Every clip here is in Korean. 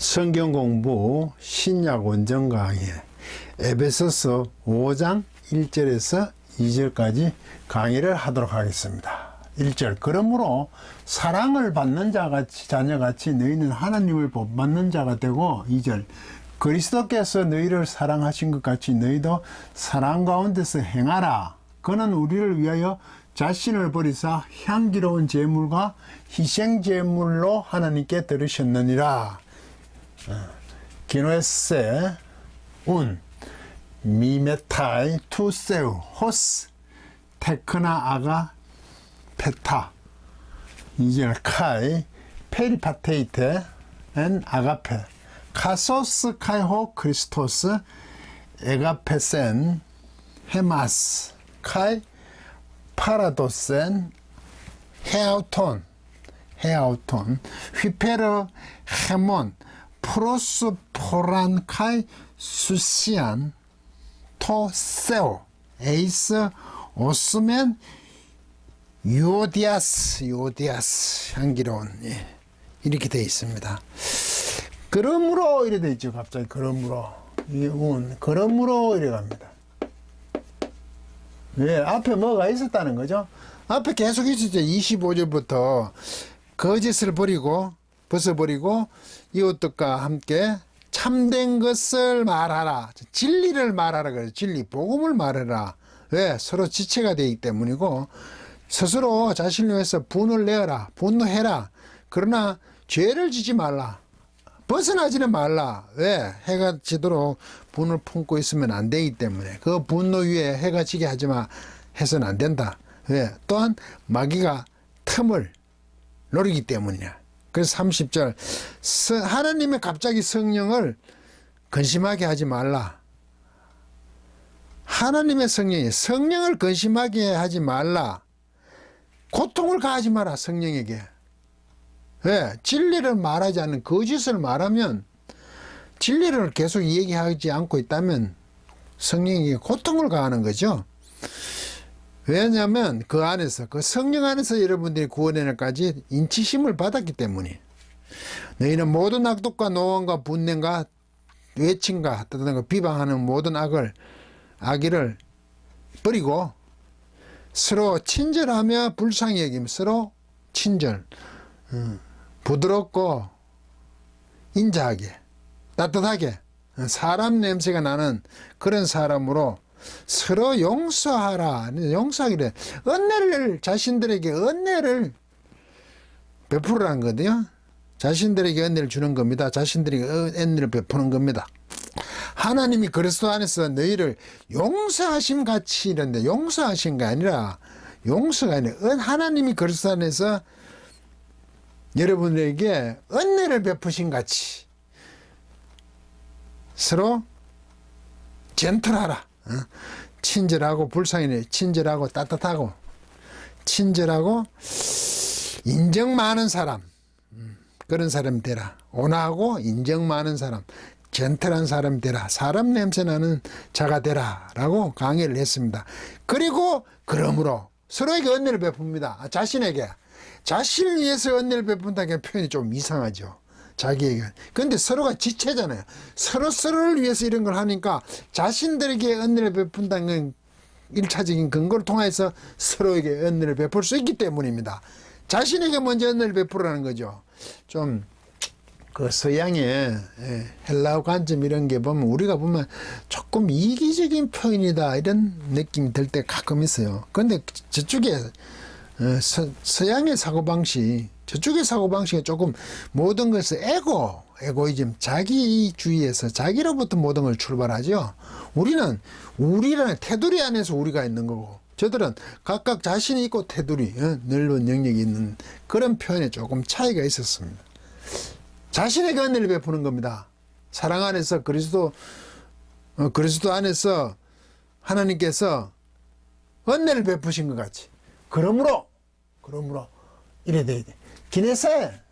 성경 공부 신약 원정 강의 에베소서 5장 1절에서 2절까지 강의를 하도록 하겠습니다. 1절 그러므로 사랑을 받는 자같이 자녀같이 너희는 하나님을 본받는 자가 되고 2절 그리스도께서 너희를 사랑하신 것 같이 너희도 사랑 가운데서 행하라. 그는 우리를 위하여 자신을 버리사 향기로운 제물과 희생 제물로 하나님께 들으셨느니라. 기노에세 운 미메타이 투세우 호스 테크나 아가 페타 2절 카이 페리파테이테 엔 아가페 카소스 카이호 크리스토스 에가페센 헤마스 카이 파라도센 헤아우톤 휘페르 헤몬 프로스 포란카이 수시안 토세오 에이스 오스멘 요디아스 향기로운 이렇게 되어 있습니다. 그러므로 이래 되어 있죠. 갑자기 그러므로 그러므로 이래 갑니다. 왜? 앞에 뭐가 있었다는 거죠? 앞에 계속 있었죠. 25절부터 거짓을 벗어버리고 이웃들과 함께 참된 것을 말하라. 진리를 말하라 그래요. 진리, 복음을 말해라. 왜? 서로 지체가 되기 때문이고 스스로 자신을 위해서 분을 내어라. 분노해라. 그러나 죄를 지지 말라. 벗어나지는 말라. 왜? 해가 지도록 분을 품고 있으면 안 되기 때문에 그 분노 위에 해가 지게 하지마 해서는 안 된다. 왜? 또한 마귀가 틈을 노리기 때문이냐. 그래서 30절 하나님의 갑자기 성령을 근심하게 하지 말라. 하나님의 성령을 근심하게 하지 말라. 고통을 가하지 마라. 성령에게. 왜? 진리를 말하지 않는 거짓을 말하면 진리를 계속 얘기하지 않고 있다면 성령에게 고통을 가하는 거죠. 왜냐하면 그 안에서 그 성령 안에서 여러분들이 구원에까지 인치심을 받았기 때문에 너희는 모든 악독과 노원과 분냄과 외침과 비방하는 모든 악의를 버리고 서로 친절하며 불쌍히 여기며 서로 친절 부드럽고 인자하게 따뜻하게 사람 냄새가 나는 그런 사람으로 서로 용서하라. 용서하기를 자신들에게 은혜를 베풀으라는 거거든요. 자신들에게 은혜를 주는 겁니다. 자신들에게 은혜를 베푸는 겁니다. 하나님이 그리스도 안에서 너희를 용서하심 같이 이런데 용서하신 게 아니라 하나님이 그리스도 안에서 여러분에게 은혜를 베푸신 같이 서로 젠틀하라. 친절하고 불쌍히 친절하고 따뜻하고 친절하고 인정 많은 사람 그런 사람 되라. 온화하고 인정 많은 사람 젠틀한 사람 되라. 사람 냄새 나는 자가 되라 라고 강의를 했습니다. 그리고 그러므로 서로에게 은혜를 베풉니다. 자신에게 자신을 위해서 은혜를 베푼다는 표현이 좀 이상하죠. 자기에게. 근데 서로가 지체잖아요. 서로를 위해서 이런 걸 하니까 자신들에게 은혜를 베푼다는 건 1차적인 근거를 통해서 서로에게 은혜를 베풀 수 있기 때문입니다. 자신에게 먼저 은혜를 베풀으라는 거죠. 좀 그 서양의 헬라어 관점 이런 게 보면 우리가 보면 조금 이기적인 표현이다 이런 느낌이 들 때 가끔 있어요. 그런데 저쪽에 서양의 사고방식 저쪽의 사고방식은 조금 모든 것을 에고이즘 자기주의에서 자기로부터 모든 걸 출발하죠. 우리라는 테두리 안에서 우리가 있는 거고 저들은 각각 자신이 있고 테두리 넓은 영역이 있는 그런 표현에 조금 차이가 있었습니다. 자신에게 은혜를 베푸는 겁니다. 사랑 안에서 그리스도 안에서 하나님께서 은혜를 베푸신 것 같이 그러므로 이래 돼야 돼. 기네세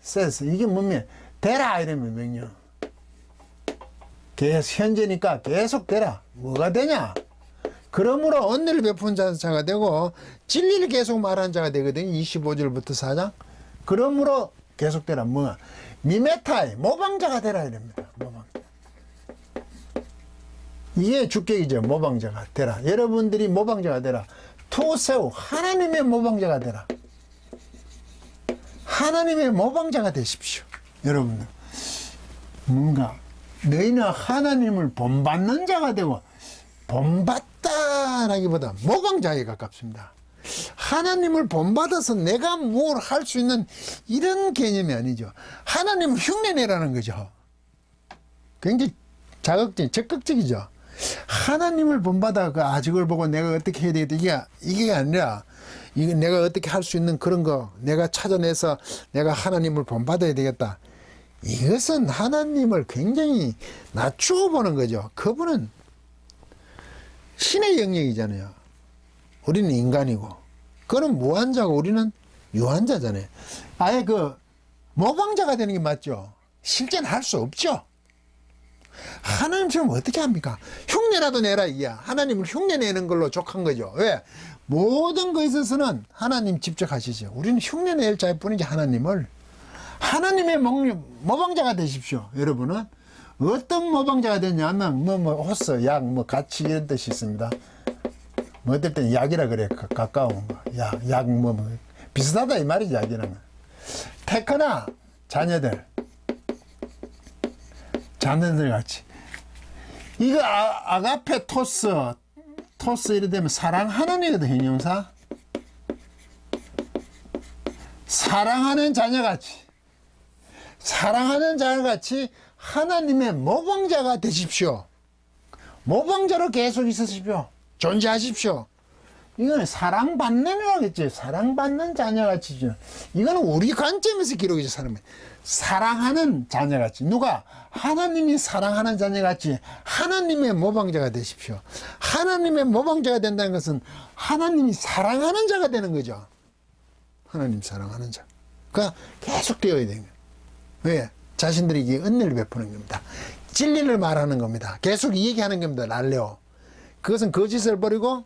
세스 이게 뭐면 되라 이러면 명령 계속 현재니까 계속 되라. 뭐가 되냐? 그러므로 은혜를 베푼 자가 되고 진리를 계속 말하는 자가 되거든요. 25절부터 4장. 그러므로 계속되라. 뭐가 미메타이 모방자가 되라 이랍니다. 모방자. 이게 주격이죠. 모방자가 되라. 여러분들이 모방자가 되라. 투세우 하나님의 모방자가 되라. 하나님의 모방자가 되십시오. 여러분들 뭔가 너희는 하나님을 본받는 자가 되고, 본받다라기보다 모방자에 가깝습니다. 하나님을 본받아서 내가 뭘 할 수 있는 이런 개념이 아니죠. 하나님을 흉내내라는 거죠. 굉장히 적극적이죠. 하나님을 본받아 그 아직을 보고 내가 어떻게 해야 되겠다. 이게 아니라, 이게 내가 어떻게 할 수 있는 그런 거 내가 찾아내서 내가 하나님을 본받아야 되겠다. 이것은 하나님을 굉장히 낮추어 보는 거죠. 그분은 신의 영역이잖아요. 우리는 인간이고, 그는 무한자고 우리는 유한자잖아요. 아예 그 모방자가 되는 게 맞죠. 실제는 할 수 없죠. 하나님처럼 어떻게 합니까? 흉내라도 내라 이야. 하나님을 흉내내는 걸로 족한 거죠. 왜? 모든 것에 있어서는 하나님 직접 하시죠. 우리는 흉내낼 자일 뿐이지 하나님을. 하나님의 모방자가 되십시오. 여러분은 어떤 모방자가 되냐면 호스, 약, 가치 이런 뜻이 있습니다. 어떨 때는 약이라 그래. 가까운 거. 약, 비슷하다 이 말이지. 약이라는. 테크나 자녀들 같이. 이거 아가페 토스 이래 되면 사랑하는 애거든, 형용사. 사랑하는 자녀같이. 사랑하는 자녀같이 하나님의 모방자가 되십시오. 모방자로 계속 있으십시오. 존재하십시오. 이거는 사랑받는 거겠지. 사랑받는 자녀같이죠. 이거는 우리 관점에서 기록이죠, 사람이. 사랑하는 자녀같이. 누가? 하나님이 사랑하는 자녀같이 하나님의 모방자가 되십시오. 하나님의 모방자가 된다는 것은 하나님이 사랑하는 자가 되는 거죠. 하나님 사랑하는 자. 그러니까 계속 되어야 되는 거예요. 왜? 자신들에게 은혜를 베푸는 겁니다. 진리를 말하는 겁니다. 계속 얘기하는 겁니다. 날래오. 그것은 거짓을 버리고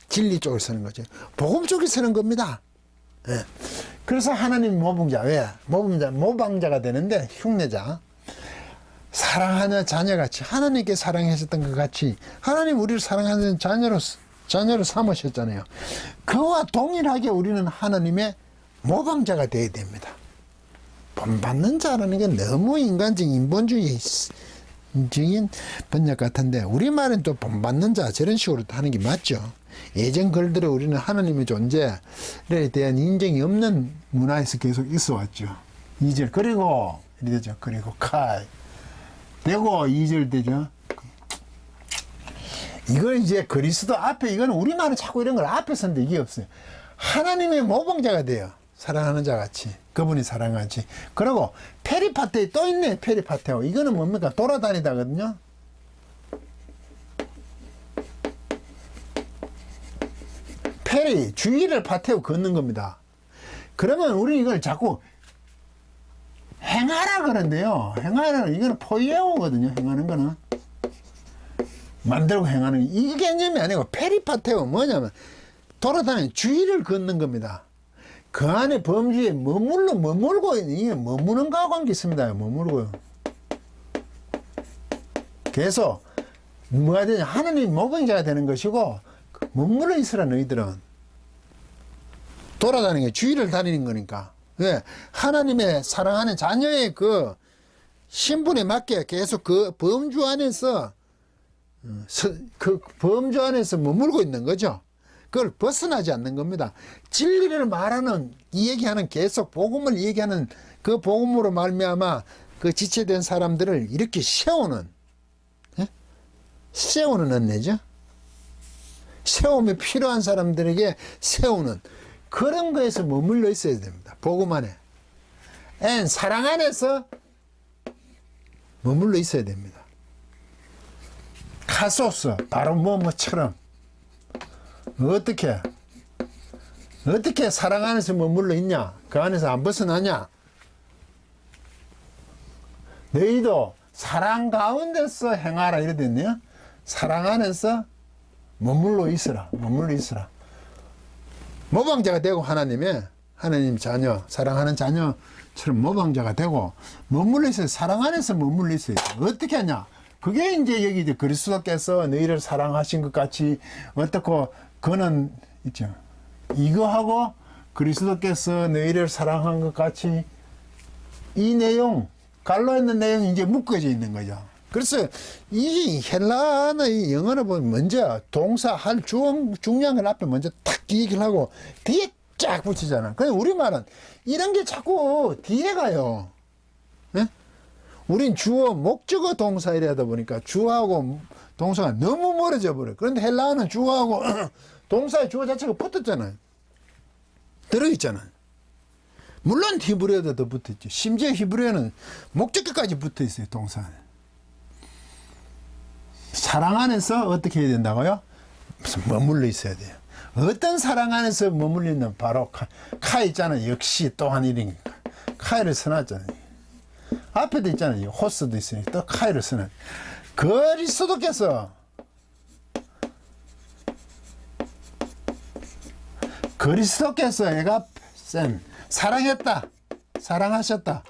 진리 쪽을 서는 거죠. 복음 쪽에 서는 겁니다. 예. 그래서 하나님 모방자. 왜? 모방자가 되는데 흉내자. 사랑하는 자녀같이 하나님께 사랑하셨던 것 같이 하나님 우리를 사랑하는 자녀로 삼으셨잖아요. 그와 동일하게 우리는 하나님의 모방자가 되어야 됩니다. 본받는 자라는 게 너무 인간적인 인본주의적인 번역 같은데 우리말은 또 본받는 자 저런 식으로 하는 게 맞죠. 예전 글들에 우리는 하나님의 존재에 대한 인정이 없는 문화에서 계속 있어 왔죠. 2절 그리고 이렇게 되죠. 그리고 카이 되고 2절 되죠. 이걸 이제 그리스도 앞에 이거는 우리말은 자꾸 이런 걸 앞에 썼는데 이게 없어요. 하나님의 모방자가 돼요. 사랑하는 자 같이 그분이 사랑하지. 그리고 페리파테에 또 있네. 페리파테오 이거는 뭡니까? 돌아다니다거든요. 페리 주위를 파테오 걷는 겁니다. 그러면 우리 이걸 자꾸 행하라 그러는데요. 행하라 이거는 포이에오거든요. 행하는 거는 만들고 행하는 이 개념이 아니고 페리파테오 뭐냐면 돌아다니는 주위를 걷는 겁니다. 그 안에 범주에 머물고 있는 이게 머무는 거하고 관계 있습니다. 머물고요. 계속 뭐가 되냐 하나님 모방자가 되는 것이고 머물러 있으라 너희들은 돌아다니는 게 주위를 다니는 거니까. 왜? 하나님의 사랑하는 자녀의 그 신분에 맞게 계속 그 범주 안에서 머물고 있는 거죠. 그걸 벗어나지 않는 겁니다. 진리를 말하는 얘기하는 계속 복음을 얘기하는 그 복음으로 말미암아 그 지체된 사람들을 이렇게 세우는 은혜죠. 세움이 필요한 사람들에게 세우는 그런 거에서 머물러 있어야 됩니다. 복음 안에. 사랑 안에서 머물러 있어야 됩니다. 카소스 바로 뭐처럼 어떻게 사랑 안에서 머물러 있냐? 그 안에서 안 벗어나냐? 너희도 사랑 가운데서 행하라 이래 됐네요. 사랑 안에서 머물러 있으라. 모방자가 되고 하나님의 하나님 자녀, 사랑하는 자녀처럼 모방자가 되고 머물러 있어요. 사랑 안에서 머물러 있어요. 어떻게 하냐? 그게 이제 여기 이제 그리스도께서 너희를 사랑하신 것 같이 어떻고 그는 있죠. 이거하고 그리스도께서 너희를 사랑한 것 같이 이 내용 갈로 있는 내용이 이제 묶어져 있는 거죠. 그래서 이 헬라어의 영어를 보면 먼저 동사 할 중요한 걸 앞에 먼저 탁 얘기를 하고 뒤에 쫙 붙이잖아. 근데 우리말은 이런 게 자꾸 뒤에 가요. 네? 우린 주어 목적어 동사 이래다 보니까 주어하고 동사가 너무 멀어져 버려. 그런데 헬라어는 주어하고 동사의 주어 자체가 붙었잖아요. 들어있잖아요. 물론 히브리어도 더 붙어있죠. 심지어 히브리어는 목적어까지 붙어있어요. 동사는. 사랑 안에서 어떻게 해야 된다고요? 무슨 머물러 있어야 돼요. 어떤 사랑 안에서 머물리는 바로 카 있잖아요. 역시 또한 일이니까. 카이를 써놨잖아요. 앞에도 있잖아요. 호스도 있으니까 또 카이를 써놨. 그리스도께서 애가 쌤 사랑했다. 사랑하셨다.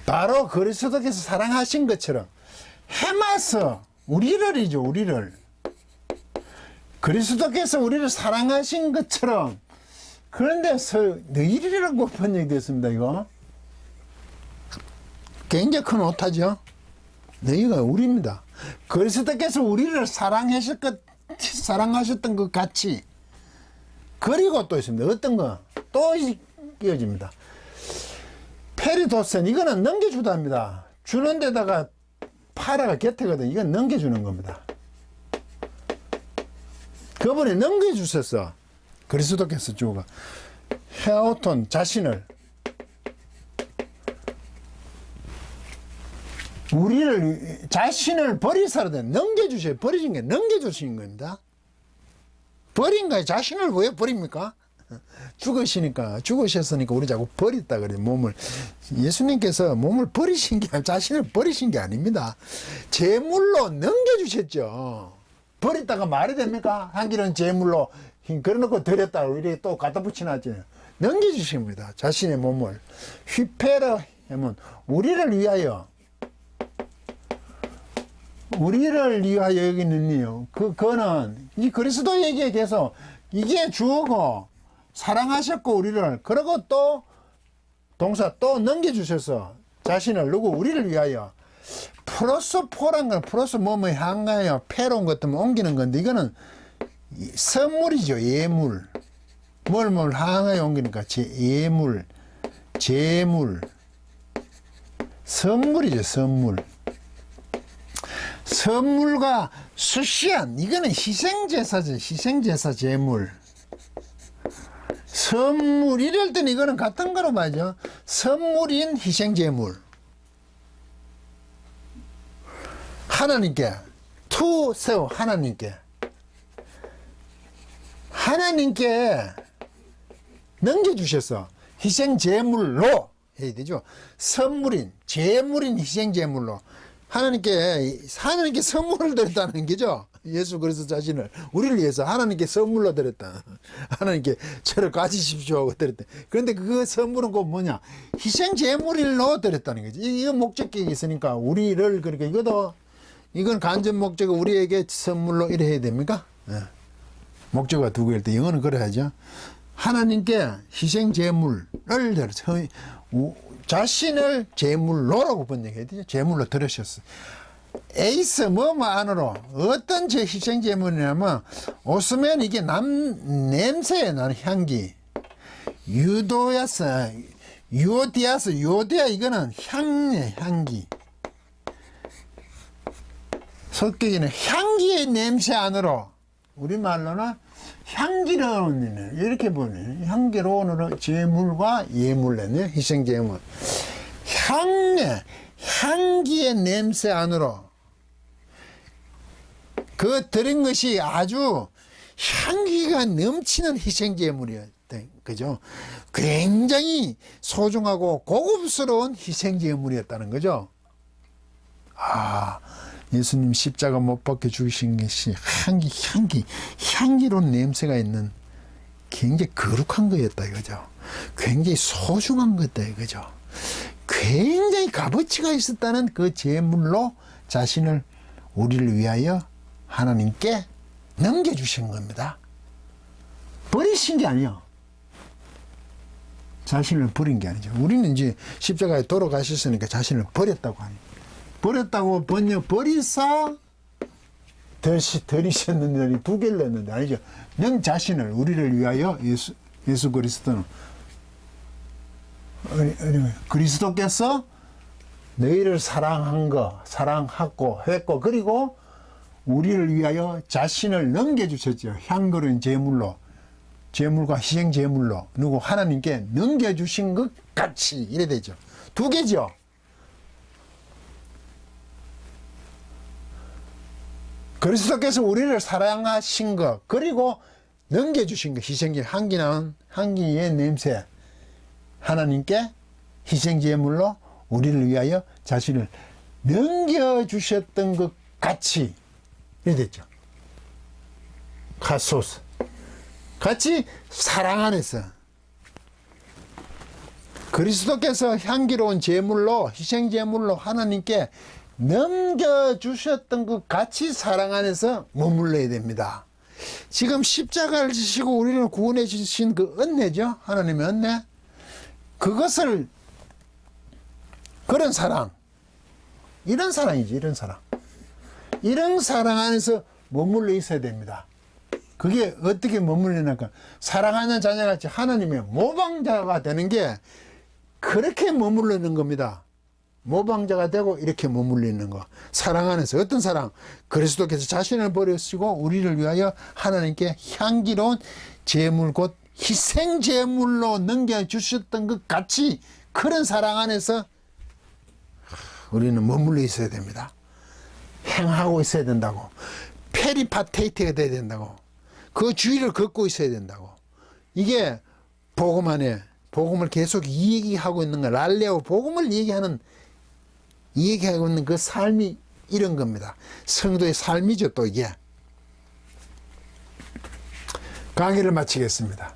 바로 그리스도께서 사랑하신 것처럼 헤마서 우리를이죠. 우리를 그리스도께서 우리를 사랑하신 것처럼. 그런데 너희라고 번역됐습니다. 이거 굉장히 큰 오타죠. 너희가 우리입니다. 그리스도께서 우리를 사랑하셨던 것 같이. 그리고 또 있습니다. 어떤 거 또 이어집니다. 페리도센, 이거는 넘겨주답니다. 주는 데다가 파라가 곁에거든. 이건 넘겨주는 겁니다. 그분이 넘겨주셨어. 그리스도께서 주가 헤아오톤 자신을 자신을 버리사라되 넘겨주셔요. 버리신 게 넘겨주신 겁니다. 버린 거에 자신을 왜 버립니까? 죽으셨으니까 우리 자꾸 버렸다 그래요. 몸을. 예수님께서 몸을 버리신 게 아니라 자신을 버리신 게 아닙니다. 제물로 넘겨주셨죠. 버렸다가 말이 됩니까? 한 길은 제물로 그래놓고 드렸다고 이렇게 또 갖다 붙여놨죠. 넘겨주십니다. 자신의 몸을. 휘페러 하면 우리를 위하여 여기는 이요. 그거는 이 그리스도 얘기에 대해서 이게 주어고 사랑하셨고 우리를 그러고 또 동사 또 넘겨주셔서 자신을 누구 우리를 위하여 플러스 포란 건 플러스 뭐뭐 향하여 패로운 것들 옮기는 건데 이거는 선물이죠. 예물 뭘 향하여 옮기니까 예물 제물 선물이죠. 선물과 수시한 이거는 희생제사죠. 희생제사 제물 선물 이럴 때는 이거는 같은 거로 말이죠. 선물인 희생제물 하나님께 투세워 하나님께 넘겨주셔서 희생제물로 해야 되죠. 선물인 제물인 희생제물로 하나님께 선물을 드렸다는 거죠. 예수 그리스도 자신을 우리를 위해서 하나님께 선물로 드렸다. 하나님께 저를 가지십시오 하고 드렸다. 그런데 그 선물은 꼭 뭐냐? 희생 제물로 드렸다는 거지. 이거 목적격이 있으니까 우리를 그러니까 이건 간접 목적어 우리에게 선물로 이래 해야 됩니까? 네. 목적어가 두 개일 때 영어는 그래야죠. 하나님께 희생 제물을 드렸어. 자신을 제물로라고 번역해야 되죠. 제물로 들으셨어. 에이스 뭐뭐 안으로 어떤 제 희생 제물이냐면 오스면 이게 냄새에 나는 향기. 유도야스 요디아 이거는 향기. 성격에는 향기의 냄새 안으로 우리말로는 향기로운 이렇게 보네. 향기로운 제물과 예물이네. 희생제물. 향기의 냄새 안으로 그 드린 것이 아주 향기가 넘치는 희생제물이었대. 그죠? 굉장히 소중하고 고급스러운 희생제물이었다는 거죠. 예수님 십자가 못 박혀 죽으신 것이 향기로운 냄새가 있는 굉장히 거룩한 거였다 이거죠. 굉장히 소중한 거였다 이거죠. 굉장히 값어치가 있었다는 그 제물로 자신을 우리를 위하여 하나님께 넘겨주신 겁니다. 버리신 게 아니요. 자신을 버린 게 아니죠. 우리는 이제 십자가에 돌아가셨으니까 자신을 버렸다고 하니. 버렸다고 버리사 들이셨는데 두 개를 냈는데 아니죠. 넌 자신을 우리를 위하여 예수 그리스도는 그리스도께서 너희를 사랑하고 했고 그리고 우리를 위하여 자신을 넘겨주셨죠. 향거른 제물과 희생 제물로 누구 하나님께 넘겨주신 것 같이 이래 되죠. 두 개죠. 그리스도께서 우리를 사랑하신 것 그리고 넘겨주신 것 희생제 향기의 냄새 하나님께 희생제물로 우리를 위하여 자신을 넘겨주셨던 것 같이 이렇게 됐죠. 카소스 같이 사랑 안에서 그리스도께서 향기로운 제물로 희생제물로 하나님께 넘겨주셨던 것 같이 사랑 안에서 머물러야 됩니다. 지금 십자가를 지시고 우리를 구원해 주신 그 은혜죠. 하나님의 은혜. 그것을 그런 사랑 이런 사랑이지 이런 사랑 이런 사랑 안에서 머물러 있어야 됩니다. 그게 어떻게 머물러냐니까 사랑하는 자녀같이 하나님의 모방자가 되는 게 그렇게 머물러 있는 겁니다. 모방자가 되고 이렇게 머물러 있는 거. 사랑 안에서 어떤 사랑? 그리스도께서 자신을 버리시고 우리를 위하여 하나님께 향기로운 제물 곧 희생 제물로 넘겨주셨던 것 같이 그런 사랑 안에서 우리는 머물러 있어야 됩니다. 행하고 있어야 된다고. 페리파테이트가 돼야 된다고. 그 주위를 걷고 있어야 된다고. 이게 복음 안에 복음을 계속 얘기하고 있는 거. 랄레오 복음을 얘기하고 있는 그 삶이 이런 겁니다. 성도의 삶이죠 또 이게. 강의를 마치겠습니다.